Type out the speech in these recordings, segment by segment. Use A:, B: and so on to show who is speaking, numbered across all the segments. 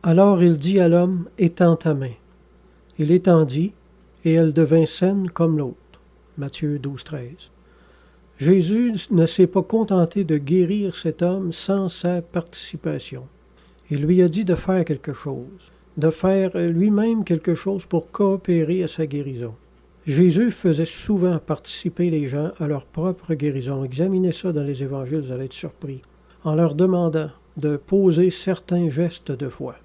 A: Alors il dit à l'homme, étends ta main. Il étendit, et elle devint saine comme l'autre. Matthieu 12, 13. Jésus ne s'est pas contenté de guérir cet homme sans sa participation. Il lui a dit de faire quelque chose, de faire lui-même quelque chose pour coopérer à sa guérison. Jésus faisait souvent participer les gens à leur propre guérison. Examinez ça dans les évangiles, vous allez être surpris, en leur demandant de poser certains gestes de foi.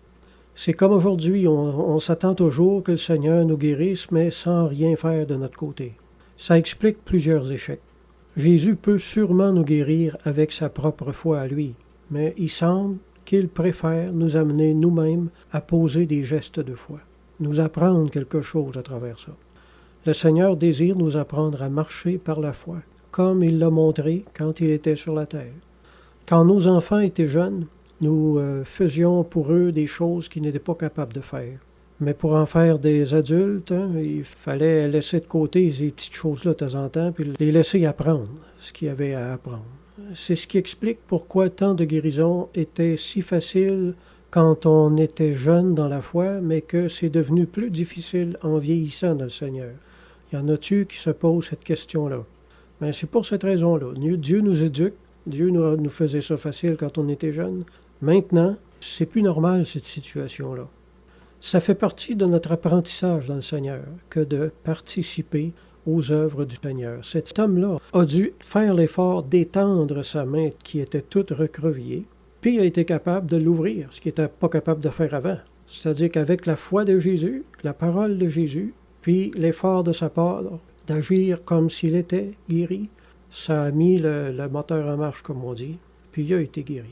A: C'est comme aujourd'hui, on s'attend toujours que le Seigneur nous guérisse, mais sans rien faire de notre côté. Ça explique plusieurs échecs. Jésus peut sûrement nous guérir avec sa propre foi à lui, mais il semble qu'il préfère nous amener nous-mêmes à poser des gestes de foi, nous apprendre quelque chose à travers ça. Le Seigneur désire nous apprendre à marcher par la foi, comme il l'a montré quand il était sur la terre. Quand nos enfants étaient jeunes, nous faisions pour eux des choses qu'ils n'étaient pas capables de faire. Mais pour en faire des adultes, il fallait laisser de côté ces petites choses-là de temps en temps, puis les laisser apprendre ce qu'il y avait à apprendre. C'est ce qui explique pourquoi tant de guérisons étaient si faciles quand on était jeune dans la foi, mais que c'est devenu plus difficile en vieillissant dans le Seigneur. Y en a-tu qui se posent cette question-là? Mais c'est pour cette raison-là. Dieu nous éduque. Dieu nous faisait ça facile quand on était jeune. Maintenant, c'est plus normal cette situation-là. Ça fait partie de notre apprentissage dans le Seigneur que de participer aux œuvres du Seigneur. Cet homme-là a dû faire l'effort d'étendre sa main qui était toute recroquevillée, puis il a été capable de l'ouvrir, ce qu'il n'était pas capable de faire avant. C'est-à-dire qu'avec la foi de Jésus, la parole de Jésus, puis l'effort de sa part d'agir comme s'il était guéri, ça a mis le moteur en marche, comme on dit, puis il a été guéri.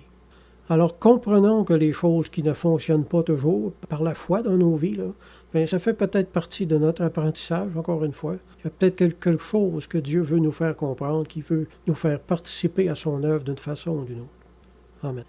A: Alors comprenons que les choses qui ne fonctionnent pas toujours par la foi dans nos vies, bien, ça fait peut-être partie de notre apprentissage, encore une fois. Il y a peut-être quelque chose que Dieu veut nous faire comprendre, qui veut nous faire participer à son œuvre d'une façon ou d'une autre. Amen.